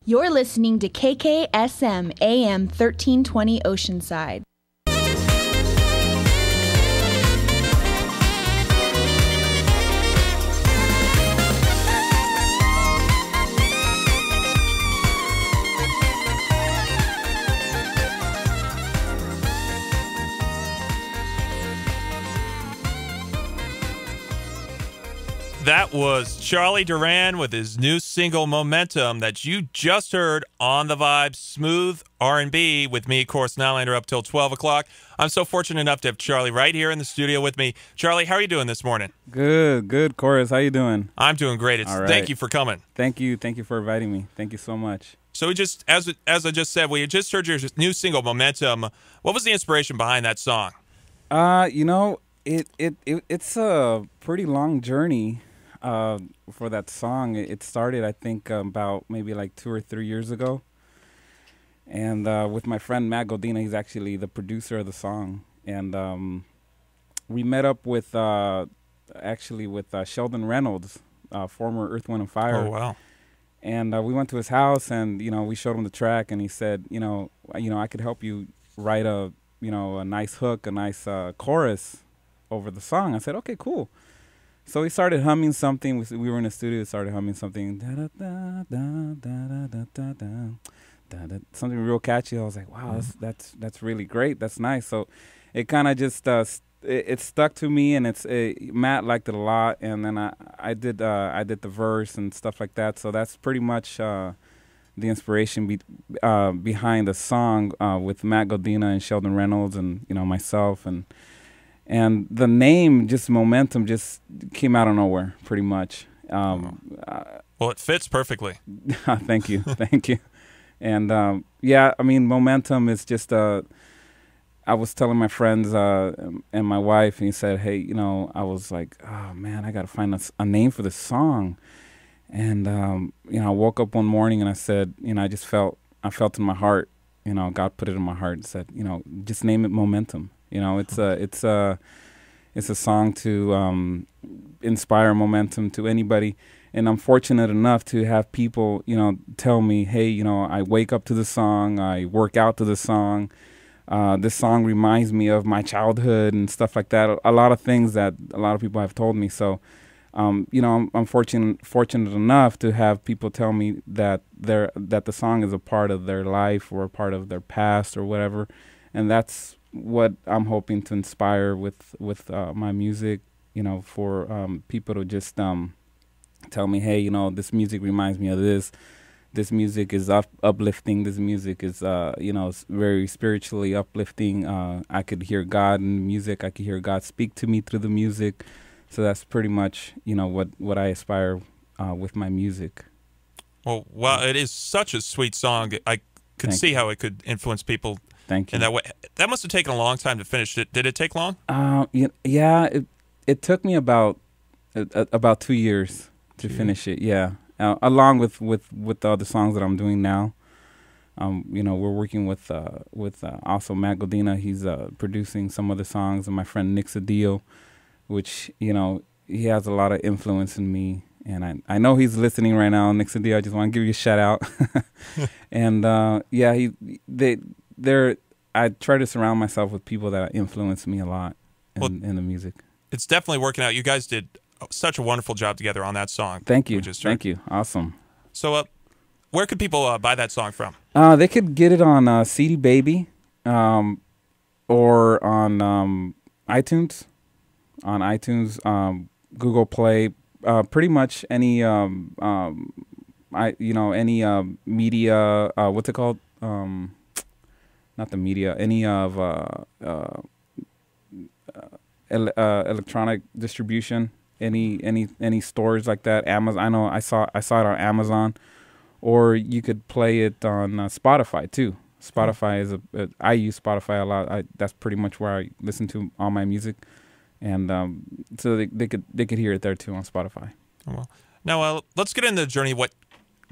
You're listening to KKSM AM 1320 Oceanside. That was Charlie Duran with his new single Momentum that you just heard on The Vibe, smooth R&B with me, of course, Nylander, up till 12 o'clock. I'm so fortunate enough to have Charlie right here in the studio with me. Charlie, how are you doing this morning? Good, Chorus. How you doing? I'm doing great. All right. Thank you for coming. Thank you for inviting me. Thank you so much. So we just, as I just said, we just heard your new single Momentum. What was the inspiration behind that song? It's a pretty long journey. For that song, it started, I think, about maybe like 2 or 3 years ago. And with my friend Matt Godina, he's actually the producer of the song. And we met up with Sheldon Reynolds, former Earth, Wind & Fire. Oh, wow. And we went to his house, and we showed him the track, and he said, I could help you write a nice hook, a nice chorus over the song. I said, okay, cool. So we started humming something. We were in the studio. Started humming something, something real catchy. I was like, "Wow, that's really great. That's nice." So it kind of just it stuck to me, and Matt liked it a lot. And then I did the verse and stuff like that. So that's pretty much the inspiration behind the song with Matt Godina and Sheldon Reynolds and myself and the name, just Momentum, just came out of nowhere, pretty much. Well, it fits perfectly. Thank you. And, Momentum is just, I was telling my friends and my wife, and he said, hey, I was like, oh, man, I got to find a name for this song. And, I woke up one morning and I said, I felt in my heart, God put it in my heart and said, just name it Momentum. It's a song to inspire momentum to anybody, and I'm fortunate enough to have people, tell me, hey, I wake up to the song, I work out to the song. This song reminds me of my childhood and stuff like that. A lot of things that a lot of people have told me. So, I'm fortunate enough to have people tell me that the song is a part of their life or a part of their past or whatever, and that's what I'm hoping to inspire with my music, for people to just tell me, hey, this music reminds me of this. This music is uplifting. This music is, it's very spiritually uplifting. I could hear God in the music. I could hear God speak to me through the music. So that's pretty much, what I aspire with my music. Well, it is such a sweet song. I could see how it could influence people. Thank you. In that way, that must have taken a long time to finish it. Did it take long? Yeah, it took me about 2 years to finish it. Yeah, along with the other songs that I'm doing now. We're working with also Matt Godina. He's producing some of the songs, and my friend Nick Cedillo, which he has a lot of influence in me. And I know he's listening right now. Nick Cedillo, I just want to give you a shout out. And I try to surround myself with people that influence me a lot in the music. It's definitely working out. You guys did such a wonderful job together on that song. Thank you. Thank you. Awesome. So where could people buy that song from? They could get it on CD Baby or on iTunes. On iTunes, Google Play, pretty much any media, what's it called? Not the media, any of electronic distribution, any stores like that. Amazon, I know I saw it on Amazon, or you could play it on Spotify too. Spotify is I use Spotify a lot. That's pretty much where I listen to all my music, and so they could hear it there too on Spotify. Oh, well, now let's get into the journey. What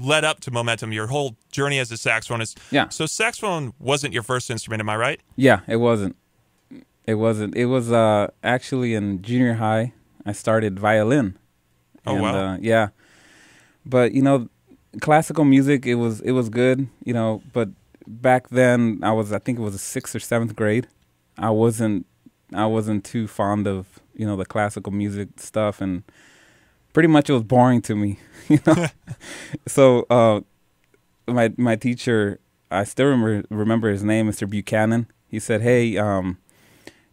led up to Momentum, your whole journey as a saxophonist. Yeah. So saxophone wasn't your first instrument, am I right? Yeah, it wasn't. It was actually in junior high. I started violin. Oh, wow. Yeah. But, classical music, it was good, but back then I think it was the 6th or 7th grade. I wasn't too fond of, the classical music stuff, and pretty much it was boring to me, So my teacher, I still remember his name, Mr. Buchanan. He said, "Hey,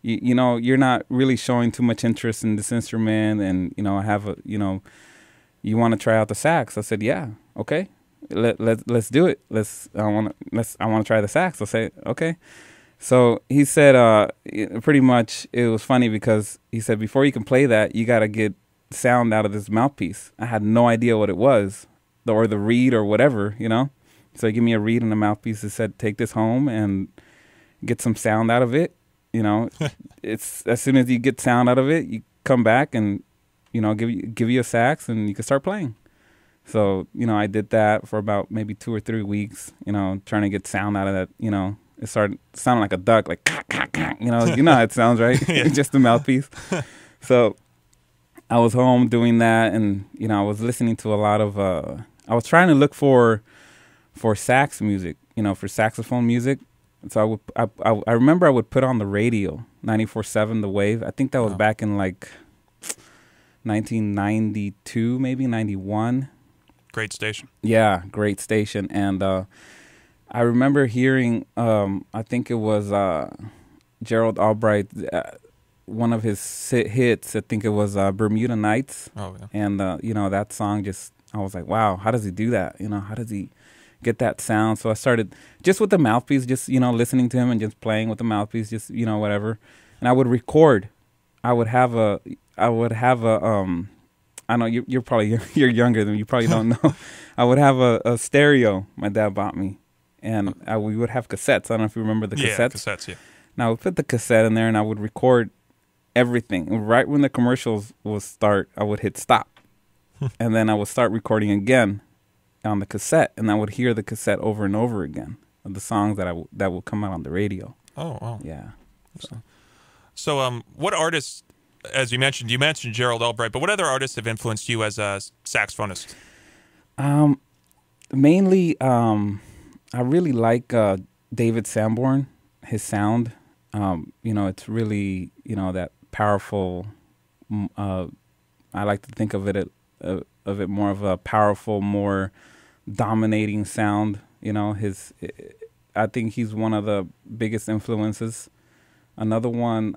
you're not really showing too much interest in this instrument, and I have you want to try out the sax?" I said, "Yeah, okay, let's do it. I want to try the sax." I say, "Okay." So he said, pretty much it was funny because he said, before you can play that, you got to get sound out of this mouthpiece. I had no idea what it was, or the reed or whatever, So he gave me a reed and a mouthpiece. He said, take this home and get some sound out of it. It's as soon as you get sound out of it, you come back and, give you a sax and you can start playing. So, I did that for about maybe 2 or 3 weeks, trying to get sound out of that, It started sounding like a duck, like, you know how it sounds, right? Just the mouthpiece. So I was home doing that, and, I was listening to a lot of, I was trying to look for sax music, for saxophone music. So I remember I would put on the radio, 94.7 The Wave. I think that was back in like 1992, maybe 91. Great station. Yeah, great station. And I remember hearing, I think it was Gerald Albright, one of his hits. I think it was Bermuda Nights. Oh, yeah. And, that song I was like, wow, how does he do that? How does he get that sound? So I started just with the mouthpiece, just, listening to him and just playing with the mouthpiece, just, whatever. And I would record. I would have a, I know you're probably, you're younger than me. You probably don't know. I would have a stereo my dad bought me. And we would have cassettes. I don't know if you remember the cassettes. Yeah, cassettes, yeah. Now I would put the cassette in there and I would record everything. And right when the commercials would start, I would hit stop. And then I would start recording again on the cassette. And I would hear the cassette over and over again of the songs that would come out on the radio. Oh, wow. Yeah. So what artists, as you mentioned Gerald Albright, but what other artists have influenced you as a saxophonist? Mainly, I really like David Sanborn, his sound. It's really, that powerful. I like to think of it more of a powerful, more dominating sound. I think he's one of the biggest influences. Another one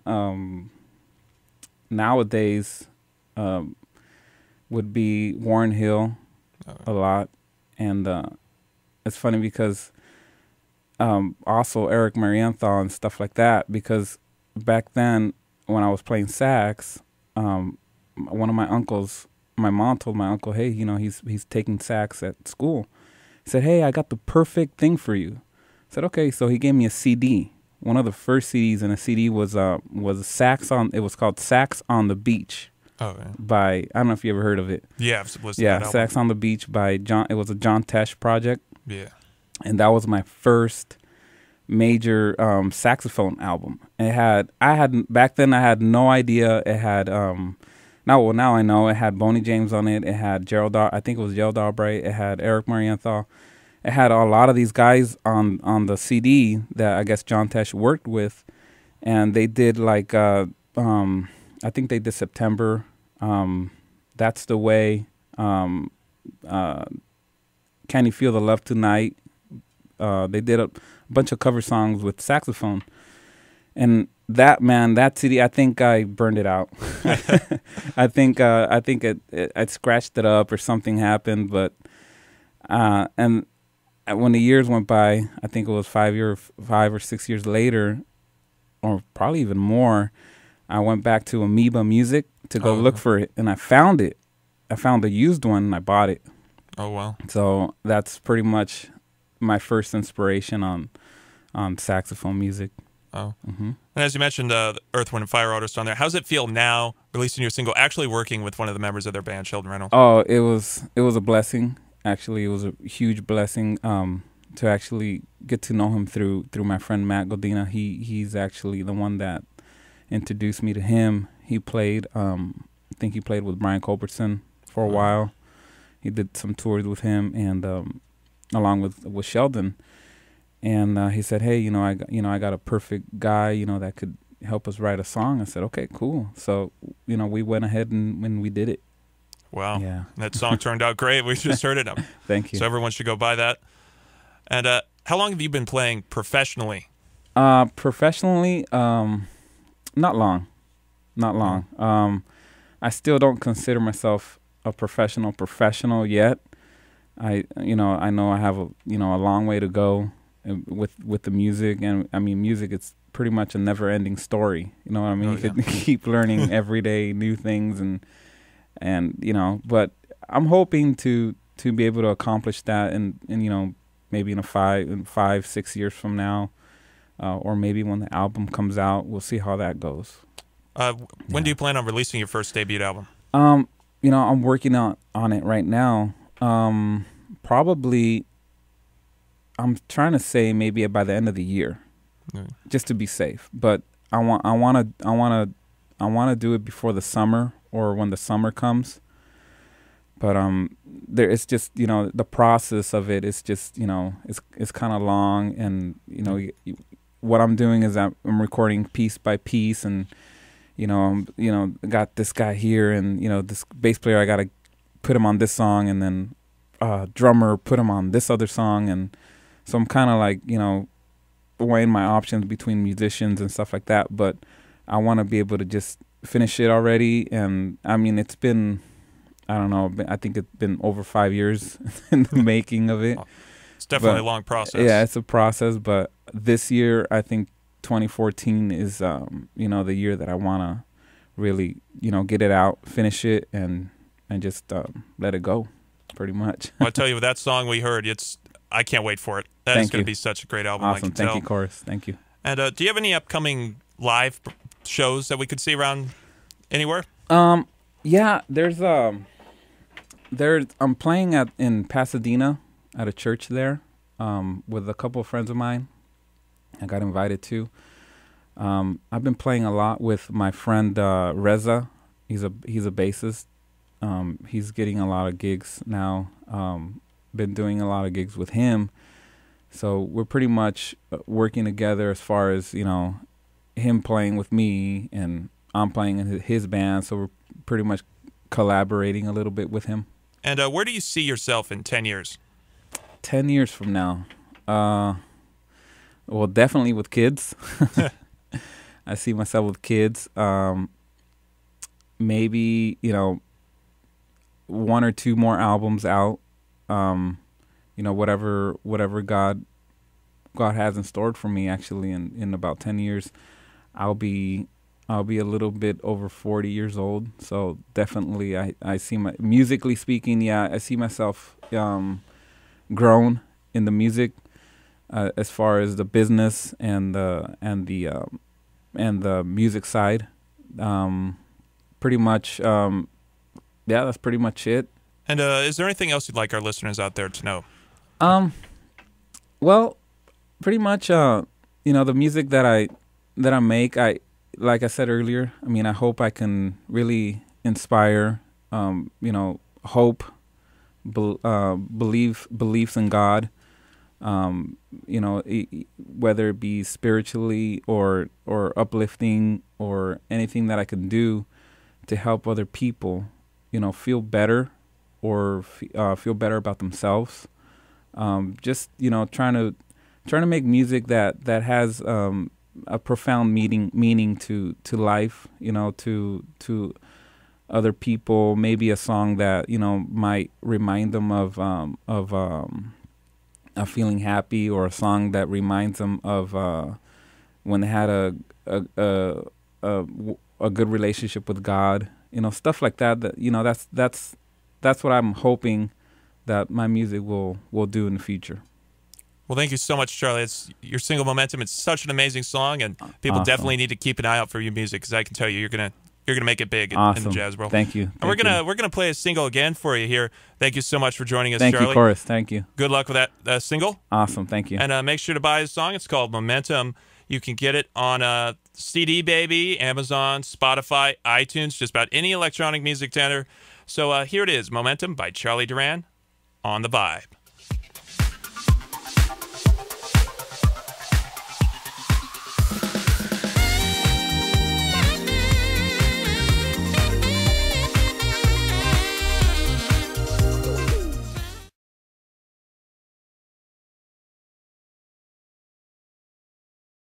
nowadays would be Warren Hill a lot, and it's funny because also Eric Marienthal and stuff like that, because back then when I was playing sax, one of my uncles, my mom told my uncle, hey, he's taking sax at school. He said, hey, I got the perfect thing for you. I said, okay. So he gave me a CD. One of the first CDs in a CD was sax on. It was called Sax on the Beach. Oh, yeah. By, I don't know if you ever heard of it. Yeah, Sax on the Beach by John. It was a John Tesh project. Yeah, and that was my first major saxophone album. Back then I had no idea it had now I know it had Boney James on it. It had I think it was Gerald Albright. It had Eric Marienthal. It had a lot of these guys on the CD that I guess John Tesh worked with, and they did like I think they did September, That's the Way, Can You Feel the Love Tonight. They did a bunch of cover songs with saxophone, and that CD, I think I burned it out. I think I scratched it up or something happened, but and when the years went by, I think it was 5 or 6 years later, or probably even more, I went back to Amoeba Music to go look for it, and I found it. I found the used one, and I bought it. Oh, wow. So that's pretty much my first inspiration on saxophone music. Oh. Mm-hmm. And as you mentioned, the Earth, Wind & Fire artist on there, how's it feel now, releasing your single, actually working with one of the members of their band, Sheldon Reynolds? Oh, it was a blessing. Actually, it was a huge blessing to actually get to know him through my friend Matt Godina. He's actually the one that introduced me to him. He played, I think he played with Brian Culbertson for a while, He did some tours with him, and along with Sheldon. And he said, "Hey, I got a perfect guy, that could help us write a song." I said, "Okay, cool." So, we went ahead and we did it. Wow. Yeah. That song turned out great. We just heard it. Thank you. So everyone should go buy that. And how long have you been playing professionally? Professionally, not long. Not long. I still don't consider myself a professional yet. I know I have a long way to go with the music, and I mean, music, it's pretty much a never-ending story. You know what I mean? Oh, You could keep learning every day new things, and but I'm hoping to be able to accomplish that, and maybe in 5-6 years from now, or maybe when the album comes out. We'll see how that goes. When do you plan on releasing your first debut album? I'm working on it right now. Probably, I'm trying to say maybe by the end of the year, just to be safe. But I want to do it before the summer, or when the summer comes. But it's just the process of it is just it's kind of long, and what I'm doing is I'm recording piece by piece, and got this guy here, and this bass player, I gotta put him on this song, and then drummer, put him on this other song, and so I'm kind of like weighing my options between musicians and stuff like that. But I want to be able to just finish it already, and I mean, it's been, I don't know, I think it's been over 5 years in the making of it. It's definitely a long process. Yeah, it's a process, but this year, I think 2014 is the year that I want to really get it out, finish it, and just let it go, pretty much. Well, I tell you, with that song we heard, I can't wait for it. That is going to be such a great album. Awesome. I can Thank tell. you, Chorus. Thank you. And do you have any upcoming live shows that we could see around anywhere? Yeah, I'm playing in Pasadena at a church there, with a couple of friends of mine. I got invited to. I've been playing a lot with my friend Reza. He's a bassist. He's getting a lot of gigs now. Been doing a lot of gigs with him. So we're pretty much working together as far as, him playing with me and I'm playing in his band. So we're pretty much collaborating a little bit with him. And where do you see yourself in 10 years? 10 years from now? Well, definitely with kids. I see myself with kids. Maybe, 1 or 2 more albums out. Whatever God has in store for me. Actually, in about 10 years, I'll be a little bit over 40 years old. So definitely, I see musically speaking, I see myself grown in the music, as far as the business and the music side. Pretty much, that's pretty much it. And is there anything else you'd like our listeners out there to know? Well, pretty much, the music that I make, like I said earlier, I mean, I hope I can really inspire, hope, beliefs in God, whether it be spiritually or uplifting, or anything that I can do to help other people, feel better, or feel better about themselves. Just trying to make music that has a profound meaning to life, to other people. Maybe a song that might remind them of feeling happy, or a song that reminds them of when they had a good relationship with God. Stuff like that. That's what I'm hoping that my music will do in the future. Well, thank you so much, Charlie. It's your single "Momentum." It's such an amazing song, and people definitely need to keep an eye out for your music, because I can tell you, you're gonna make it big in the jazz world. Thank you. And we're gonna play a single again for you here. Thank you so much for joining us, Charlie. Charlie. Thank you, Chorus. Thank you. Good luck with that single. Awesome. Thank you. And make sure to buy the song. It's called "Momentum." You can get it on CD Baby, Amazon, Spotify, iTunes, just about any electronic music So here it is, Momentum by Charlie Duran on the Vibe.